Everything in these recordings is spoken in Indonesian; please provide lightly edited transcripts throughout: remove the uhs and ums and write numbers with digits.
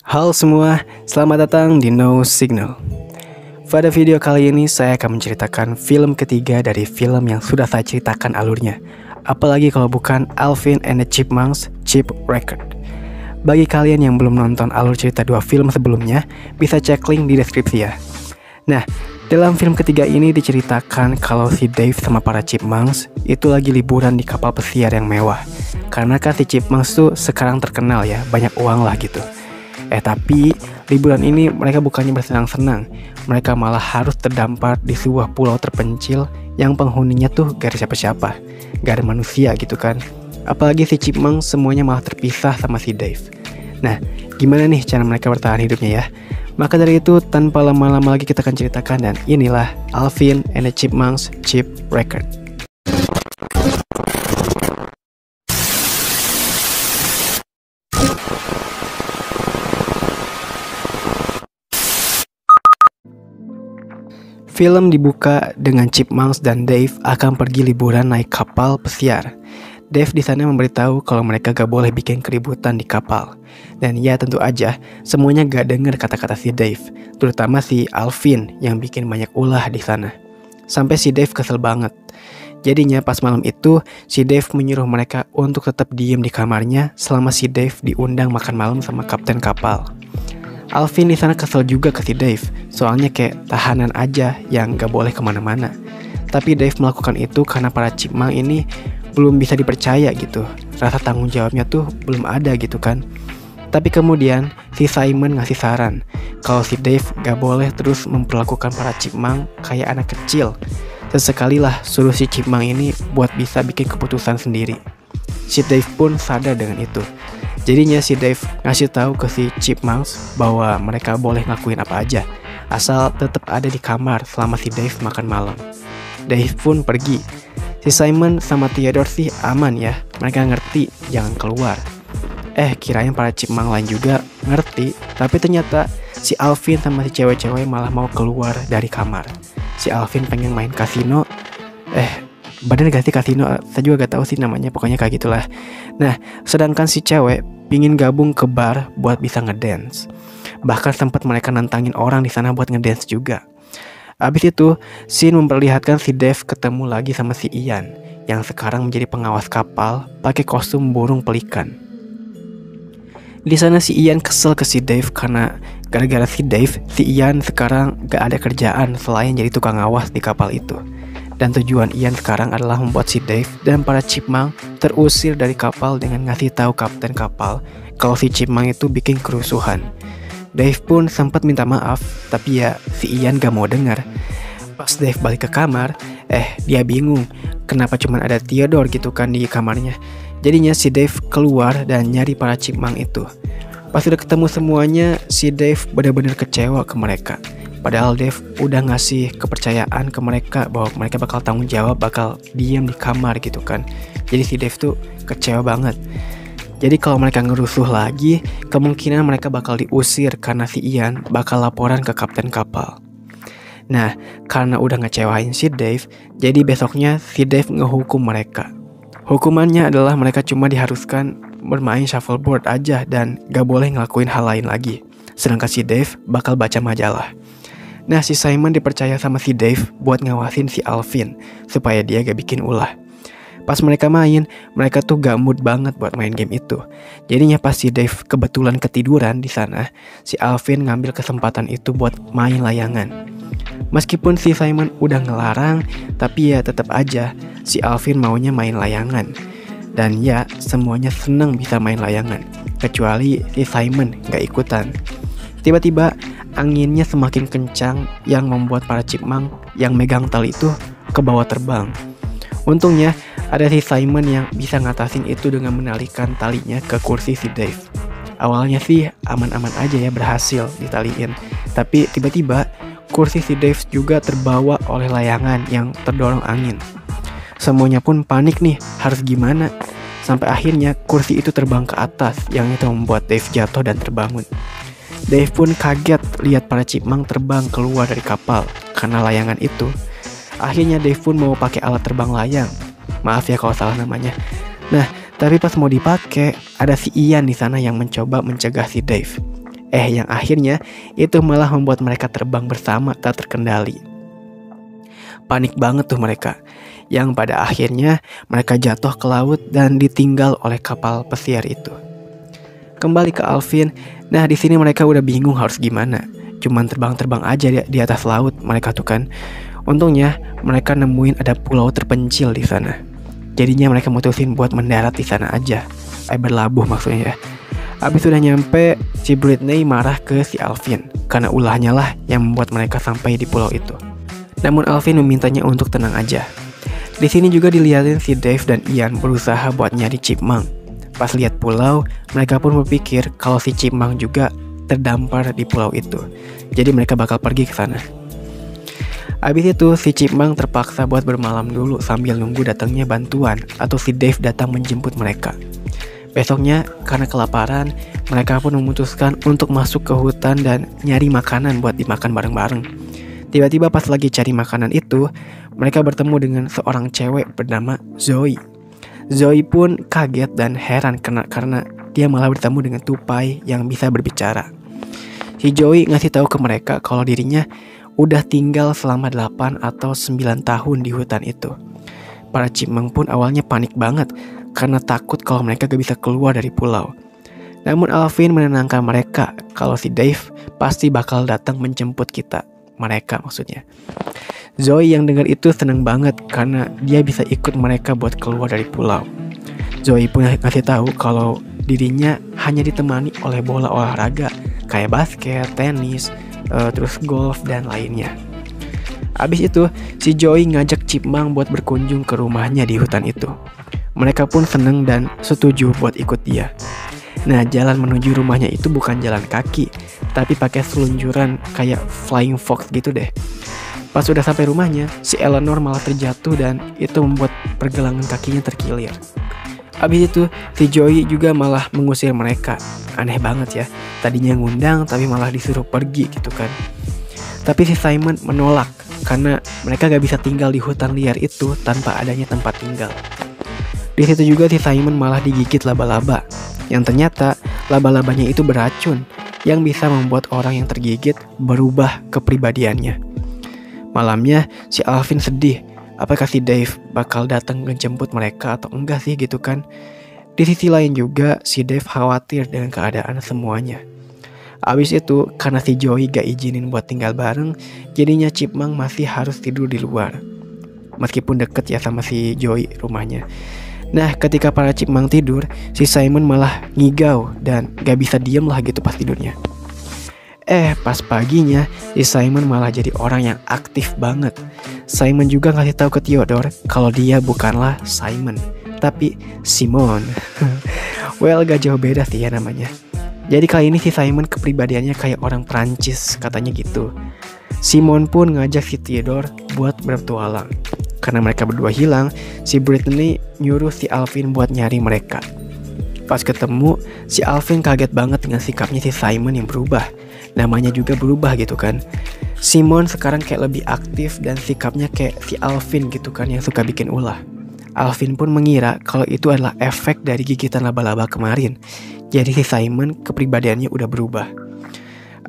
Halo semua, selamat datang di No Signal. Pada video kali ini saya akan menceritakan film ketiga dari film yang sudah saya ceritakan alurnya. Apalagi kalau bukan Alvin and the Chipmunks Chipwrecked. Bagi kalian yang belum nonton alur cerita dua film sebelumnya, bisa cek link di deskripsi ya. Nah, dalam film ketiga ini diceritakan kalau si Dave sama para Chipmunks itu lagi liburan di kapal pesiar yang mewah. Karena kan si Chipmunks tuh sekarang terkenal ya, banyak uang lah gitu. Tapi liburan ini mereka bukannya bersenang-senang, mereka malah harus terdampar di sebuah pulau terpencil yang penghuninya tuh gak ada siapa-siapa, gak ada manusia gitu kan. Apalagi si Chipmunk semuanya malah terpisah sama si Dave. Nah, gimana nih cara mereka bertahan hidupnya ya? Maka dari itu tanpa lama-lama lagi kita akan ceritakan, dan inilah Alvin and the Chipmunks Chipwrecked. Film dibuka dengan Chipmunks dan Dave akan pergi liburan naik kapal pesiar. Dave di sana memberitahu kalau mereka gak boleh bikin keributan di kapal. Dan ya tentu aja semuanya gak denger kata-kata si Dave, terutama si Alvin yang bikin banyak ulah di sana. Sampai si Dave kesel banget. Jadinya pas malam itu si Dave menyuruh mereka untuk tetap diem di kamarnya selama si Dave diundang makan malam sama kapten kapal. Alvin di sana kesel juga ke si Dave, soalnya kayak tahanan aja yang gak boleh kemana-mana. Tapi Dave melakukan itu karena para Chipmunk ini belum bisa dipercaya gitu. Rasa tanggung jawabnya tuh belum ada gitu kan. Tapi kemudian si Simon ngasih saran kalau si Dave gak boleh terus memperlakukan para Chipmunk kayak anak kecil. Sesekalilah suruh si Chipmunk ini buat bisa bikin keputusan sendiri. Si Dave pun sadar dengan itu. Jadinya si Dave ngasih tahu ke si Chipmunks bahwa mereka boleh ngakuin apa aja, asal tetap ada di kamar selama si Dave makan malam. Dave pun pergi. Si Simon sama Theodore sih aman ya, mereka ngerti jangan keluar. Kirain para Chipmunk lain juga ngerti, tapi ternyata si Alvin sama si cewek-cewek malah mau keluar dari kamar. Si Alvin pengen main kasino. Bener gak sih kasino? Saya juga gak tahu sih namanya, pokoknya kayak gitulah. Nah, sedangkan si cewek pingin gabung ke bar buat bisa ngedance. Bahkan sempat mereka nantangin orang di sana buat ngedance juga. Abis itu, scene memperlihatkan si Dave ketemu lagi sama si Ian yang sekarang menjadi pengawas kapal pakai kostum burung pelikan. Di sana si Ian kesel ke si Dave karena gara-gara si Dave, si Ian sekarang gak ada kerjaan selain jadi tukang awas di kapal itu. Dan tujuan Ian sekarang adalah membuat si Dave dan para Chipmunk terusir dari kapal dengan ngasih tahu kapten kapal kalau si Chipmunk itu bikin kerusuhan. Dave pun sempat minta maaf, tapi ya si Ian gak mau dengar. Pas Dave balik ke kamar, dia bingung kenapa cuma ada Theodore gitu kan di kamarnya. Jadinya si Dave keluar dan nyari para Chipmunk itu. Pas udah ketemu semuanya, si Dave benar-benar kecewa ke mereka. Padahal Dave udah ngasih kepercayaan ke mereka bahwa mereka bakal tanggung jawab, bakal diam di kamar gitu kan. Jadi si Dave tuh kecewa banget. Jadi kalau mereka ngerusuh lagi, kemungkinan mereka bakal diusir karena si Ian bakal laporan ke kapten kapal. Nah, karena udah ngecewain si Dave, jadi besoknya si Dave ngehukum mereka. Hukumannya adalah mereka cuma diharuskan bermain shuffleboard aja dan gak boleh ngelakuin hal lain lagi. Sedangkan si Dave bakal baca majalah. Nah, si Simon dipercaya sama si Dave buat ngawasin si Alvin supaya dia gak bikin ulah. Pas mereka main, mereka tuh gak mood banget buat main game itu. Jadinya pas si Dave kebetulan ketiduran di sana, si Alvin ngambil kesempatan itu buat main layangan. Meskipun si Simon udah ngelarang, tapi ya tetap aja si Alvin maunya main layangan. Dan ya semuanya seneng bisa main layangan, kecuali si Simon gak ikutan. Tiba-tiba anginnya semakin kencang yang membuat para Chipmunk yang megang tali itu ke bawah terbang. Untungnya ada si Simon yang bisa ngatasin itu dengan menalikan talinya ke kursi si Dave. Awalnya sih aman-aman aja ya, berhasil ditaliin. Tapi tiba-tiba kursi si Dave juga terbawa oleh layangan yang terdorong angin. Semuanya pun panik nih, harus gimana? Sampai akhirnya kursi itu terbang ke atas, yang itu membuat Dave jatuh dan terbangun. Dave pun kaget lihat para Chipmunk terbang keluar dari kapal karena layangan itu. Akhirnya Dave pun mau pakai alat terbang layang. Maaf ya kalau salah namanya. Nah, tapi pas mau dipakai, ada si Ian di sana yang mencoba mencegah si Dave. Yang akhirnya itu malah membuat mereka terbang bersama tak terkendali. Panik banget tuh mereka, yang pada akhirnya mereka jatuh ke laut dan ditinggal oleh kapal pesiar itu. Kembali ke Alvin, nah di sini mereka udah bingung harus gimana. Cuman terbang-terbang aja di atas laut mereka tuh kan. Untungnya mereka nemuin ada pulau terpencil di sana. Jadinya mereka mutusin buat mendarat di sana aja. Berlabuh maksudnya ya. Abis udah nyampe, si Britney marah ke si Alvin karena ulahnya lah yang membuat mereka sampai di pulau itu. Namun Alvin memintanya untuk tenang aja. Di sini juga dilihatin si Dave dan Ian berusaha buat nyari Chipmunk. Pas lihat pulau, mereka pun berpikir kalau si Chipmunk juga terdampar di pulau itu. Jadi mereka bakal pergi ke sana. Abis itu si Chipmunk terpaksa buat bermalam dulu sambil nunggu datangnya bantuan atau si Dave datang menjemput mereka. Besoknya karena kelaparan, mereka pun memutuskan untuk masuk ke hutan dan nyari makanan buat dimakan bareng-bareng. Tiba-tiba pas lagi cari makanan itu, mereka bertemu dengan seorang cewek bernama Zoe. Zoe pun kaget dan heran karena dia malah bertemu dengan tupai yang bisa berbicara. Si Zoe ngasih tahu ke mereka kalau dirinya udah tinggal selama 8 atau 9 tahun di hutan itu. Para Chipmunk pun awalnya panik banget karena takut kalau mereka gak bisa keluar dari pulau. Namun Alvin menenangkan mereka kalau si Dave pasti bakal datang menjemput mereka maksudnya. Zoe yang dengar itu seneng banget karena dia bisa ikut mereka buat keluar dari pulau. Zoe pun ngasih tahu kalau dirinya hanya ditemani oleh bola olahraga kayak basket, tenis, terus golf dan lainnya. Abis itu si Zoe ngajak Chipmunk buat berkunjung ke rumahnya di hutan itu. Mereka pun seneng dan setuju buat ikut dia. Nah, jalan menuju rumahnya itu bukan jalan kaki, tapi pakai selunjuran kayak flying fox gitu deh. Pas udah sampai rumahnya, si Eleanor malah terjatuh dan itu membuat pergelangan kakinya terkilir. Abis itu, si Zoe juga malah mengusir mereka. Aneh banget ya, tadinya ngundang tapi malah disuruh pergi gitu kan. Tapi si Simon menolak karena mereka gak bisa tinggal di hutan liar itu tanpa adanya tempat tinggal. Di situ juga si Simon malah digigit laba-laba, yang ternyata laba-labanya itu beracun yang bisa membuat orang yang tergigit berubah kepribadiannya. Malamnya si Alvin sedih, apakah si Dave bakal datang menjemput mereka atau enggak sih gitu kan. Di sisi lain juga si Dave khawatir dengan keadaan semuanya. Abis itu karena si Zoe gak izinin buat tinggal bareng, jadinya Chipmunk masih harus tidur di luar. Meskipun deket ya sama si Zoe rumahnya. Nah, ketika para Chipmunk tidur, si Simon malah ngigau dan gak bisa diem lah gitu pas tidurnya. Pas paginya, si Simon malah jadi orang yang aktif banget. Simon juga ngasih tahu ke Theodore kalau dia bukanlah Simon, tapi Simon. Well, gak jauh beda sih ya namanya. Jadi kali ini si Simon kepribadiannya kayak orang Prancis, katanya gitu. Simon pun ngajak si Theodore buat bertualang. Karena mereka berdua hilang, si Britney nyuruh si Alvin buat nyari mereka. Pas ketemu, si Alvin kaget banget dengan sikapnya si Simon yang berubah. Namanya juga berubah gitu kan. Simon sekarang kayak lebih aktif dan sikapnya kayak si Alvin gitu kan yang suka bikin ulah. Alvin pun mengira kalau itu adalah efek dari gigitan laba-laba kemarin. Jadi si Simon kepribadiannya udah berubah.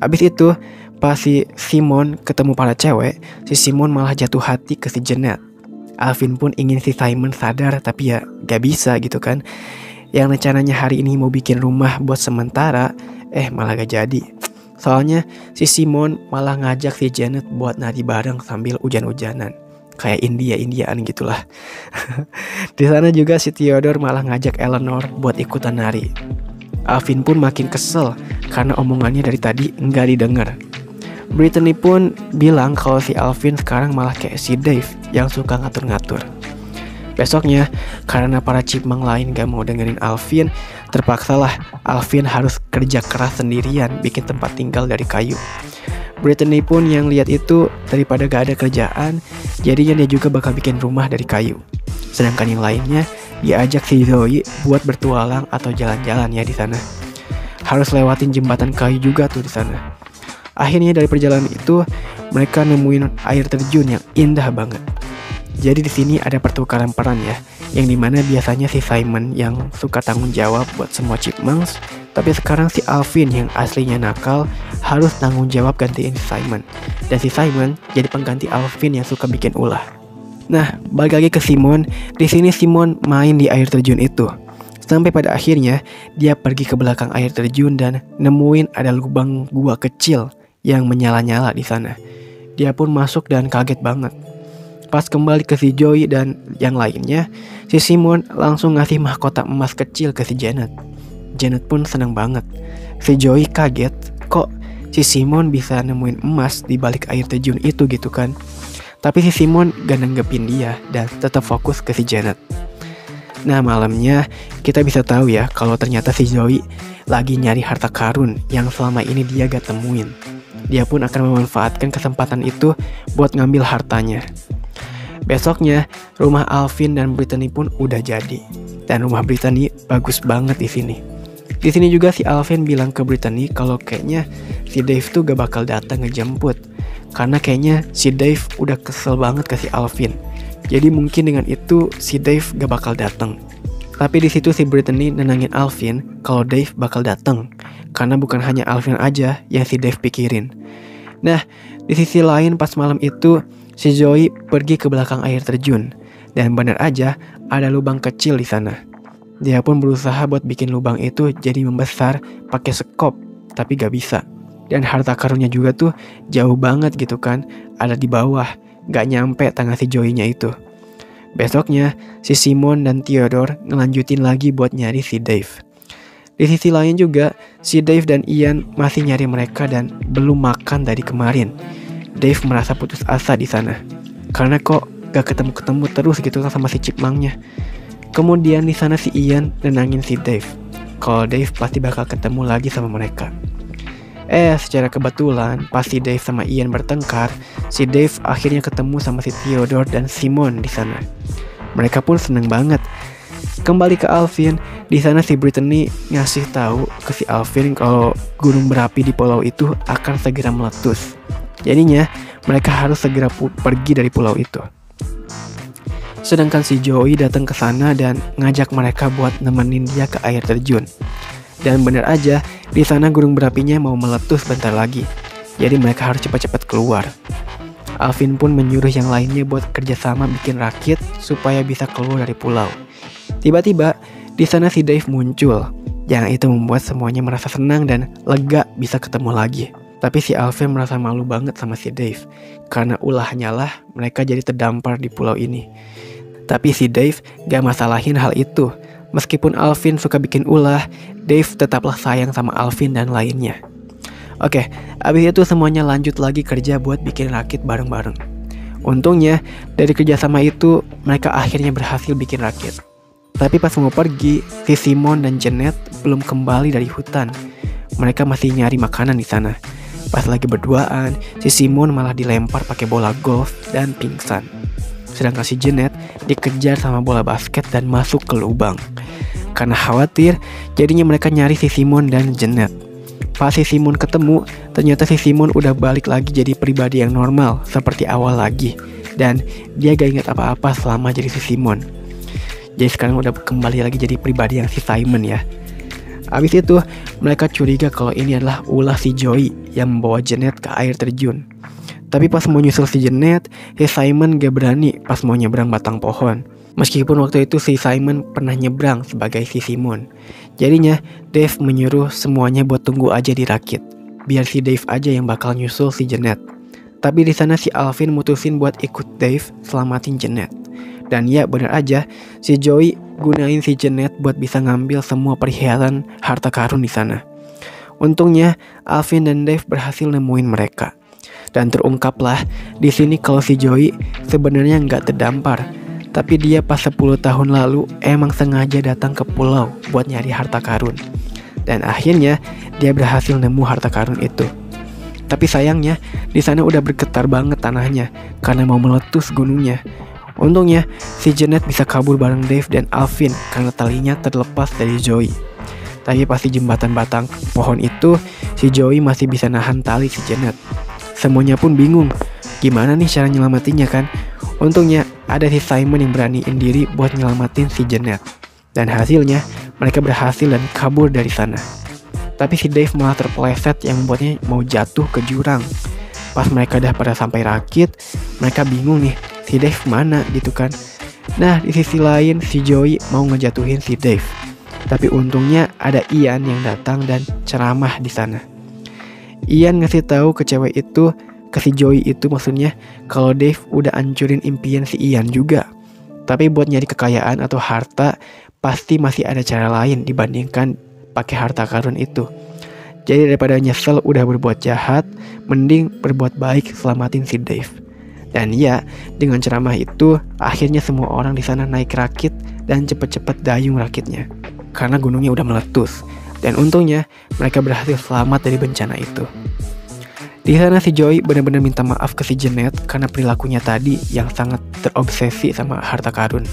Abis itu, pas si Simon ketemu para cewek, si Simon malah jatuh hati ke si Jeanette. Alvin pun ingin si Simon sadar tapi ya gak bisa gitu kan. Yang rencananya hari ini mau bikin rumah buat sementara, malah gak jadi. Soalnya si Simon malah ngajak si Janet buat nari bareng sambil hujan-hujanan. Kayak India-Indiaan gitulah. Di sana juga si Theodore malah ngajak Eleanor buat ikutan nari. Alvin pun makin kesel karena omongannya dari tadi nggak didengar. Britney pun bilang kalau si Alvin sekarang malah kayak si Dave yang suka ngatur-ngatur. Besoknya, karena para Chipmunk lain gak mau dengerin Alvin, terpaksalah Alvin harus kerja keras sendirian bikin tempat tinggal dari kayu. Britney pun yang lihat itu daripada gak ada kerjaan, jadinya dia juga bakal bikin rumah dari kayu. Sedangkan yang lainnya diajak si Zoe buat bertualang atau jalan-jalan ya di sana. Harus lewatin jembatan kayu juga tuh di sana. Akhirnya dari perjalanan itu mereka nemuin air terjun yang indah banget. Jadi di sini ada pertukaran peran ya. yang dimana biasanya si Simon yang suka tanggung jawab buat semua chipmunks, tapi sekarang si Alvin yang aslinya nakal harus tanggung jawab gantiin si Simon, dan si Simon jadi pengganti Alvin yang suka bikin ulah. Nah, balik lagi ke Simon. Di sini Simon main di air terjun itu. Sampai pada akhirnya dia pergi ke belakang air terjun dan nemuin ada lubang gua kecil yang menyala-nyala di sana. Dia pun masuk dan kaget banget. Pas kembali ke si Joey dan yang lainnya, si Simon langsung ngasih mahkota emas kecil ke si Janet. Janet pun senang banget. Si Joey kaget, kok si Simon bisa nemuin emas di balik air terjun itu gitu kan. Tapi si Simon gak nanggepin dia dan tetap fokus ke si Janet. Nah, malamnya kita bisa tahu ya kalau ternyata si Joey lagi nyari harta karun yang selama ini dia gak temuin. Dia pun akan memanfaatkan kesempatan itu buat ngambil hartanya. Besoknya, rumah Alvin dan Brittany pun udah jadi. Dan rumah Brittany bagus banget di sini. Di sini juga si Alvin bilang ke Brittany kalau kayaknya si Dave tuh gak bakal datang ngejemput. Karena kayaknya si Dave udah kesel banget ke si Alvin. Jadi mungkin dengan itu si Dave gak bakal datang. Tapi di situ si Brittany nenangin Alvin kalau Dave bakal datang. Karena bukan hanya Alvin aja yang si Dave pikirin. Nah, di sisi lain pas malam itu si Joey pergi ke belakang air terjun. Dan benar aja ada lubang kecil di sana. Dia pun berusaha buat bikin lubang itu jadi membesar pakai sekop, tapi gak bisa. Dan harta karunnya juga tuh jauh banget gitu kan, ada di bawah, gak nyampe tangan si Joey-nya itu. Besoknya, si Simon dan Theodore ngelanjutin lagi buat nyari si Dave. Di sisi lain juga, si Dave dan Ian masih nyari mereka dan belum makan dari kemarin. Dave merasa putus asa di sana, karena kok gak ketemu-ketemu terus gitu kan sama si chipmunk-nya. Kemudian di sana si Ian nenangin si Dave, kalau Dave pasti bakal ketemu lagi sama mereka. Secara kebetulan pas si Dave sama Ian bertengkar, si Dave akhirnya ketemu sama si Theodore dan Simon di sana. Mereka pun seneng banget. Kembali ke Alvin, di sana si Brittany ngasih tahu ke si Alvin kalau gunung berapi di pulau itu akan segera meletus. Jadinya mereka harus segera pergi dari pulau itu. Sedangkan si Joey datang ke sana dan ngajak mereka buat nemenin dia ke air terjun. Dan benar aja, di sana gunung berapinya mau meletus bentar lagi. Jadi mereka harus cepat-cepat keluar. Alvin pun menyuruh yang lainnya buat kerjasama bikin rakit supaya bisa keluar dari pulau. Tiba-tiba, di sana si Dave muncul. Yang itu membuat semuanya merasa senang dan lega bisa ketemu lagi. Tapi si Alvin merasa malu banget sama si Dave. Karena ulahnya lah mereka jadi terdampar di pulau ini. Tapi si Dave gak masalahin hal itu. Meskipun Alvin suka bikin ulah, Dave tetaplah sayang sama Alvin dan lainnya. Oke, abis itu semuanya lanjut lagi kerja buat bikin rakit bareng-bareng. Untungnya, dari kerjasama itu, mereka akhirnya berhasil bikin rakit. Tapi pas mau pergi, si Simon dan Janet belum kembali dari hutan. Mereka masih nyari makanan di sana. Pas lagi berduaan, si Simon malah dilempar pakai bola golf dan pingsan. Sedangkan si Janet dikejar sama bola basket dan masuk ke lubang. Karena khawatir, jadinya mereka nyari si Simon dan Janet. Pas si Simon ketemu, ternyata si Simon udah balik lagi jadi pribadi yang normal seperti awal lagi. Dan dia gak ingat apa-apa selama jadi si Simon. Jadi sekarang udah kembali lagi jadi pribadi yang si Simon ya. Abis itu, mereka curiga kalau ini adalah ulah si Joey yang membawa Janet ke air terjun. Tapi pas mau nyusul si Janet, si Simon gak berani pas mau nyebrang batang pohon. Meskipun waktu itu si Simon pernah nyebrang sebagai si Simon. Jadinya Dave menyuruh semuanya buat tunggu aja di rakit. Biar si Dave aja yang bakal nyusul si Janet. Tapi di sana si Alvin mutusin buat ikut Dave selamatin Janet. Dan ya benar aja, si Joey gunain si Janet buat bisa ngambil semua perhiasan harta karun di sana. Untungnya Alvin dan Dave berhasil nemuin mereka. Dan terungkaplah di sini kalau si Joey sebenarnya nggak terdampar, tapi dia pas 10 tahun lalu emang sengaja datang ke pulau buat nyari harta karun. Dan akhirnya dia berhasil nemu harta karun itu. Tapi sayangnya di sana udah bergetar banget tanahnya karena mau meletus gunungnya. Untungnya si Janet bisa kabur bareng Dave dan Alvin karena talinya terlepas dari Joey. Tapi pas di jembatan batang pohon itu, si Joey masih bisa nahan tali si Janet. Semuanya pun bingung, gimana nih cara nyelamatinya kan? Untungnya ada si Simon yang beraniin diri buat nyelamatin si Jeanette. Dan hasilnya mereka berhasil dan kabur dari sana. Tapi si Dave malah terpeleset yang membuatnya mau jatuh ke jurang. Pas mereka udah pada sampai rakit, mereka bingung nih, si Dave mana gitu kan. Nah, di sisi lain si Joey mau ngejatuhin si Dave. Tapi untungnya ada Ian yang datang dan ceramah di sana. Ian ngasih tahu ke cewek itu, ke si Joey itu maksudnya, kalau Dave udah ancurin impian si Ian juga. Tapi buat nyari kekayaan atau harta, pasti masih ada cara lain dibandingkan pakai harta karun itu. Jadi daripada nyesel udah berbuat jahat, mending berbuat baik selamatin si Dave. Dan ya, dengan ceramah itu, akhirnya semua orang di sana naik rakit dan cepet-cepet dayung rakitnya. Karena gunungnya udah meletus. Dan untungnya, mereka berhasil selamat dari bencana itu. Di sana si Joey benar-benar minta maaf ke si Jeanette karena perilakunya tadi yang sangat terobsesi sama harta karun.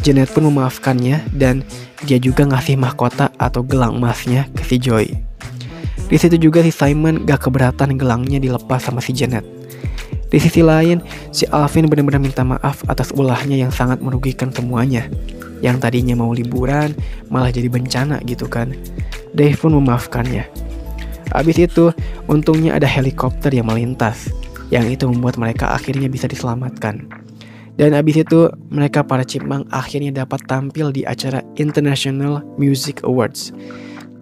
Jeanette pun memaafkannya dan dia juga ngasih mahkota atau gelang emasnya ke si Joey. Di situ juga si Simon gak keberatan gelangnya dilepas sama si Jeanette. Di sisi lain, si Alvin benar-benar minta maaf atas ulahnya yang sangat merugikan semuanya. Yang tadinya mau liburan, malah jadi bencana gitu kan. Dave pun memaafkannya. Abis itu, untungnya ada helikopter yang melintas. Yang itu membuat mereka akhirnya bisa diselamatkan. Dan abis itu, mereka para Chipmunk akhirnya dapat tampil di acara International Music Awards.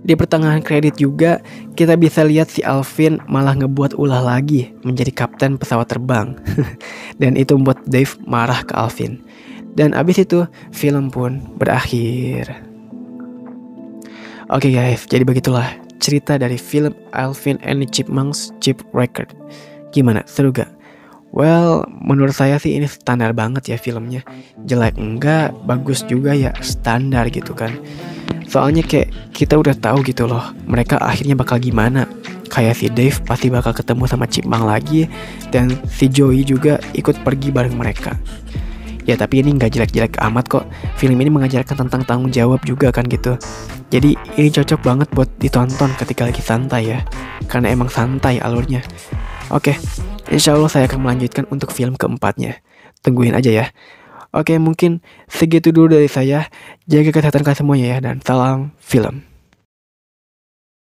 Di pertengahan kredit juga, kita bisa lihat si Alvin malah ngebuat ulah lagi menjadi kapten pesawat terbang. Dan itu membuat Dave marah ke Alvin. Dan abis itu, film pun berakhir. Oke guys, jadi begitulah cerita dari film Alvin and the Chipmunks Shipwrecked. Gimana, seru gak? Well, menurut saya sih ini standar banget ya filmnya. Jelek enggak, bagus juga ya, standar gitu kan. Soalnya kayak kita udah tahu gitu loh, mereka akhirnya bakal gimana. Kayak si Dave pasti bakal ketemu sama Chipmunk lagi, dan si Joey juga ikut pergi bareng mereka. Ya tapi ini gak jelek-jelek amat kok. Film ini mengajarkan tentang tanggung jawab juga kan gitu. Jadi ini cocok banget buat ditonton ketika lagi santai ya. Karena emang santai alurnya. Oke, insya Allah saya akan melanjutkan untuk film keempatnya. Tungguin aja ya. Oke, mungkin segitu dulu dari saya. Jaga kesehatan kalian semuanya ya, dan salam film.